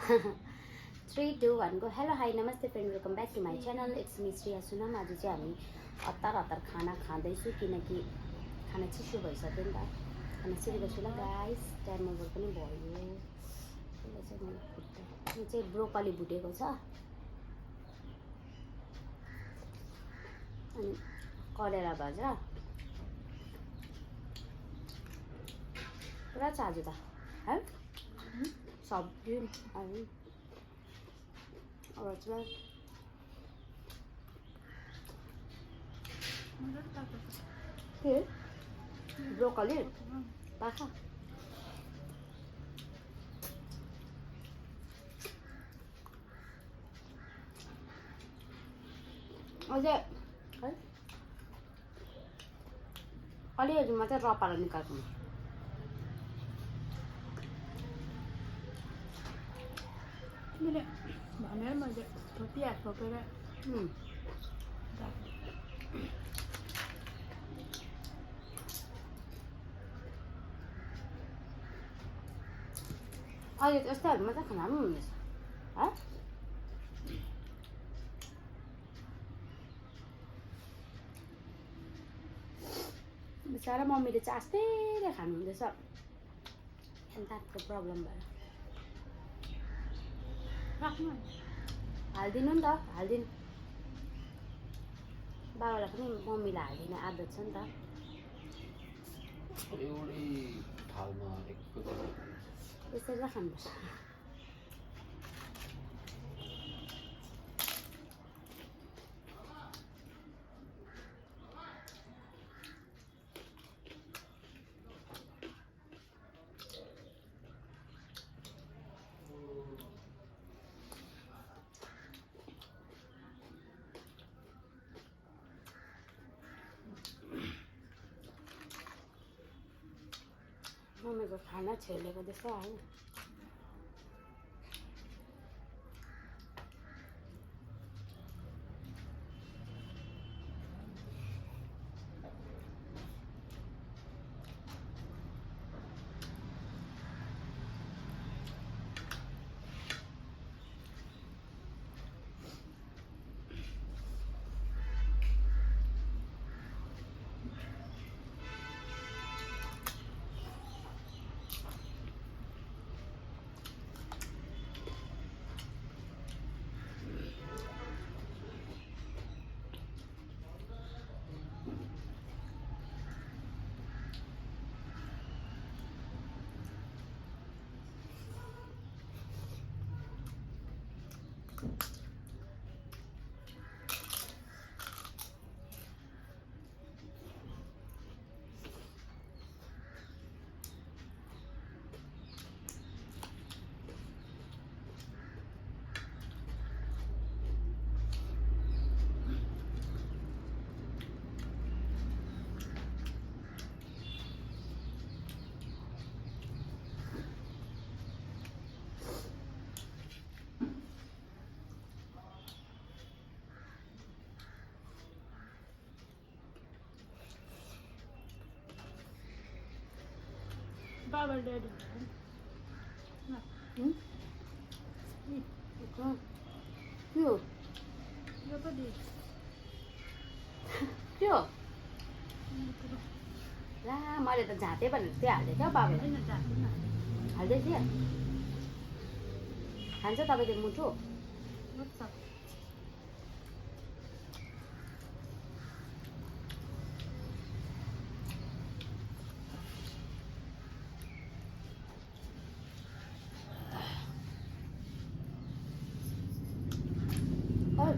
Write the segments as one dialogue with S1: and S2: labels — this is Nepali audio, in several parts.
S1: 3, 2, 1 go. Hello, hi, namaste friend, welcome back to my channel. It's me Shriya Sunam. आज चाहिँ हामी हतार खाना खाँदैछु किनकि खाना चिसो भइसक्यो नि त। खाना सिकेको छु ल गाइस, टाइम ओभर पनि भयो। यसलाई चाहिँ मैले फुट्दै, यो चाहिँ ब्रोकली भुटेको छ अनि करेला भाजा पुरा छ आज त है सब्जी अनि और चाहिँ के ब्रोकली पाखा अझै है अलिअलि मात्रै रपाएर निकाल्छु
S2: मैले भनेर मैले प्याज छोपेर
S1: अहिले यस्तोहरू मात्रै खाना पनि हुँदैछ है बिचरा मम्मीले चाहिँ आस्तेले खानु हुँदैछ दाँतको प्रब्लम भएर
S2: राख्नु
S1: हालिदिनु नि त हालिदिनु बाबालाई पनि मम्मीलाई हालिदिने आदत छ नि त
S3: एउटै थालमा
S1: यसरी त खानुपर्छ मम्मीको खाना छेलेको जस्तो आयो
S2: बाबा ड्याडी
S1: के हो
S2: यो पो दे
S1: के हो ला मैले त झाँटे भनेर त्यही हाल्दै क्या बाबाले हाल्दै थिएँ खान्छ तपाईँले मुठो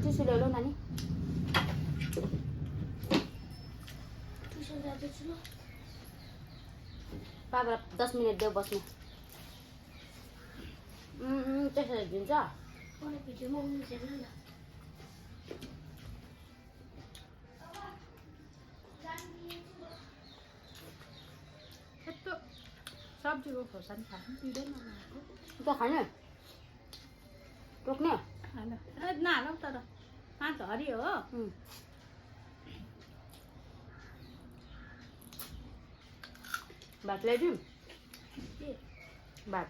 S1: टिसु ल्याउ ल नानी बाबालाई 10 मिनट देऊ बस्नु त्यसरी दिन्छ
S2: यस्तो सब्जीको खोर्सानी खानु पिँदैन
S1: त खाने टोक्ने
S2: हाल नहालौ तर पाँच हरियो हो
S1: भात ल्याइदिउँ
S2: के
S1: भात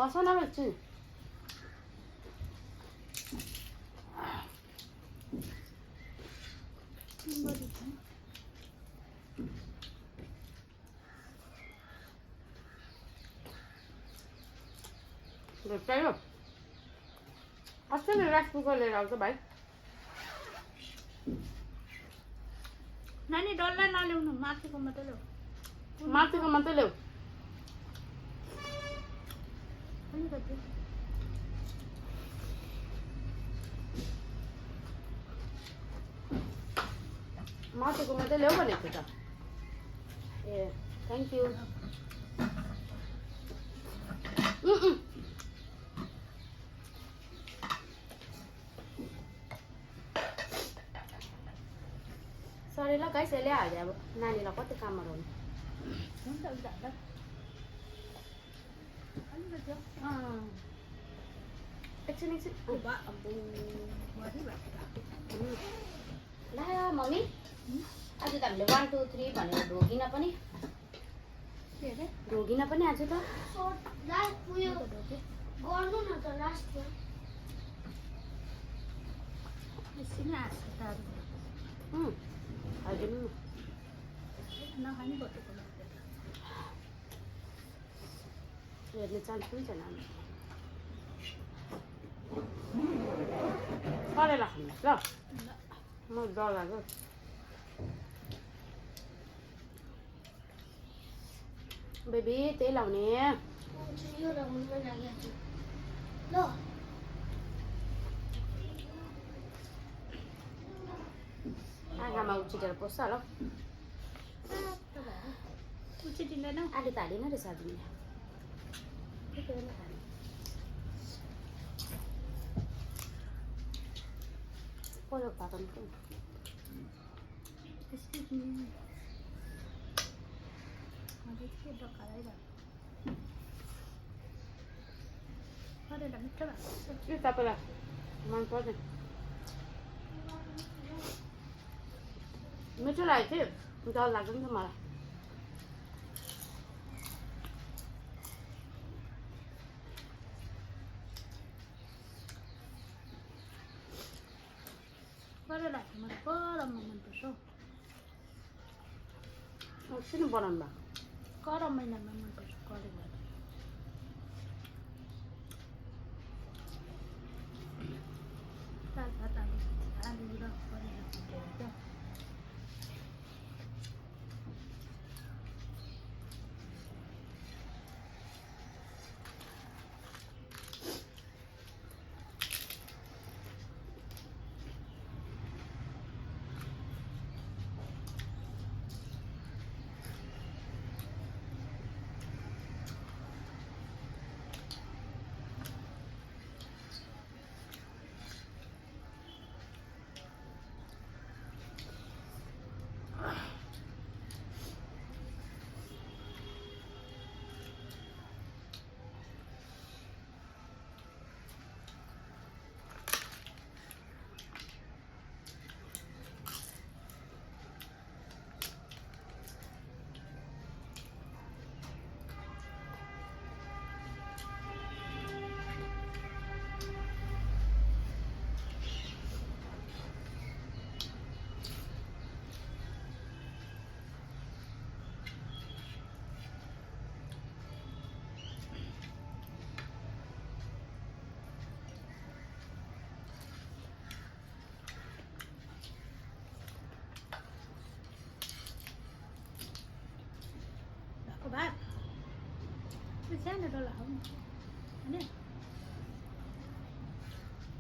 S1: बस न बेच्छु चाहियो अस्ति नै राइस कुकर लिएर आउँछ भाइ
S2: नानी डल्लै नल्याउनु माथिको मात्रै ल्याऊ
S1: माथिको मात्रै ल्याऊ
S2: अलिकति
S1: माथिको मात्रै ल्याऊ भनेको त ए थ्याङ्क यू सरी ल गाइस यसले हाल्यो अब नानीलाई कति कामहरू हुनु
S2: हुन्छ उता अलिकति
S1: एकछिन एकछिन ला मम्मी आज त हामीले 1 2 3 भनेर ढोगिन पनि
S2: के अरे
S1: ढोगिन पनि आज त
S4: उयो गर्नु न त लास्टमा
S2: एकछिन आएको तारू
S1: हजुर
S2: नखाने बटुको
S1: हेर्ने चान्स पनि छैन हामी करेला खानुहोस् ल म डर लाग्यो बेबी त्यही लाउने
S4: यो लगाउनु मन लागिरहेको छ ल
S1: आँखामा उछिटेर पस्छ ल
S2: उछिटिँदैन
S1: आलु त हालेन रहेछ तिमीले पहिलो भएको
S2: के डकाइरहेको करेला मिठो भएको छ
S1: के तपाईँलाई मन पर्दैन मिठो लागेको थियो डर लाग्यो नि त मलाई
S2: करेला मलाई गरममा मनपर्छ हौ
S1: किन बनाउनु भयो
S2: गरम महिनामा मनपर्छ करेला दाल भात आलु र करेला भुटेर क्या भात त्यो सानो डल्ला खाउँ होइन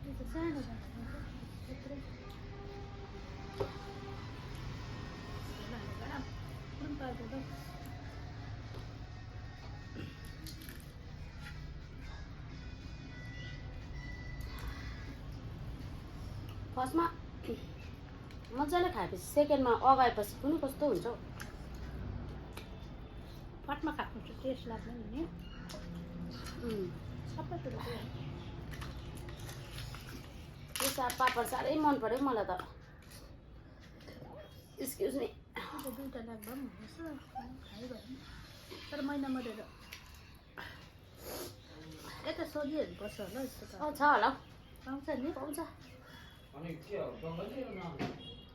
S2: त्यो त सानो डल्ला त्यत्रो मन पर्दैन
S1: फर्स्टमा मजाले खाएपछि सेकेन्डमा अगाएपछि कुनि कस्तो हुन्छ हौ
S2: फटमा खाएको चाहिँ टेस्ट लाग्दैन नि सबै कुरो
S1: यो पापड साह्रै मन पर्यो मलाई त एक्सक्युज मी
S2: दुईवटा लाग्दा पनि हुँदैछ खाइरह्यो तर महिना मरेर यता सोधिहेर्नुपर्छ होला यस्तो त
S1: छ होला हौ,
S2: पाउँछ नि
S1: पाउँछ।
S3: अनि के हो बङ्गाली हो नाम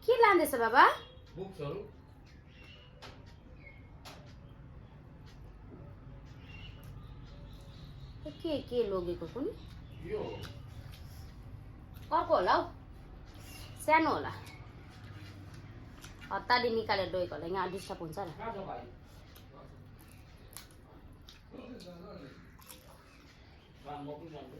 S1: के लाँदैछ बाबा?
S3: बुक्सहरू
S1: के लगेको कुनि?
S3: यो
S1: अर्को होला हौ, सानो होला। हतारी निकालेर लगेको होला, यहाँ डिस्टर्ब हुन्छ नि।
S3: कहाँ छ भाइ काम म पनि जान्छु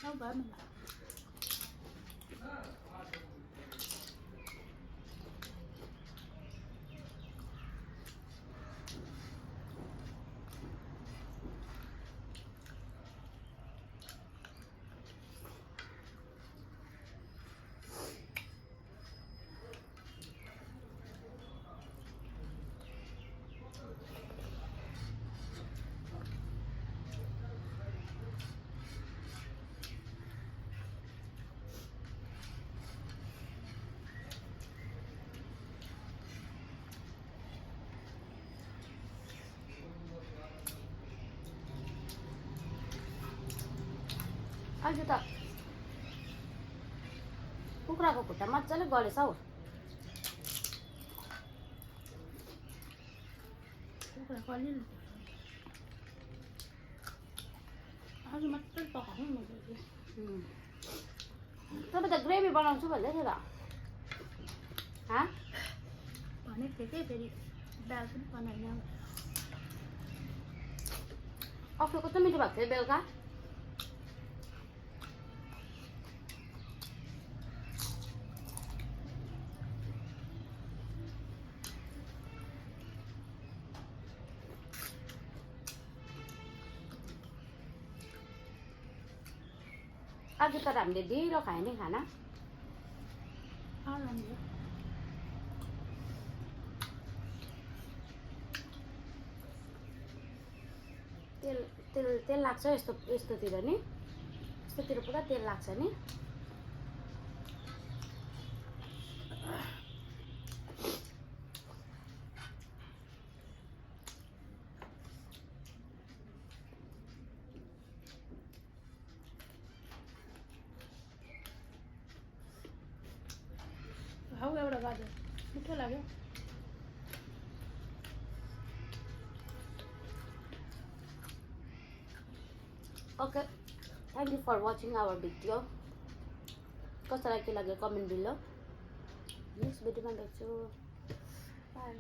S2: हौ घरमा
S1: आज त कुखुराको खुट्टा मजाले गलेछ हौ।
S2: कुखुरा कलिलो आज मात्रै पकाउनु मैले
S1: तपाईँ त ग्रेभी बनाउँछु भन्दै थियो त?
S2: भनेको थिएँ कि फेरि दाल पनि बनाएन
S1: अफे कस्तो मिठो भएको थियो बेलुका। आज तर हामीले ढिलो खायो नि खाना। तेल तेल तेल लाग्छ यस्तोतिर नि, यस्तोतिर पुरा तेल लाग्छ नि।
S2: हौ एउटा गाजर मिठो लाग्यो
S1: Okay, thank you for watching our video. कसैलाई के लाग्यो कमेन्ट बिलो। नेक्स्ट भिडियोमा भेट्छु। बाई।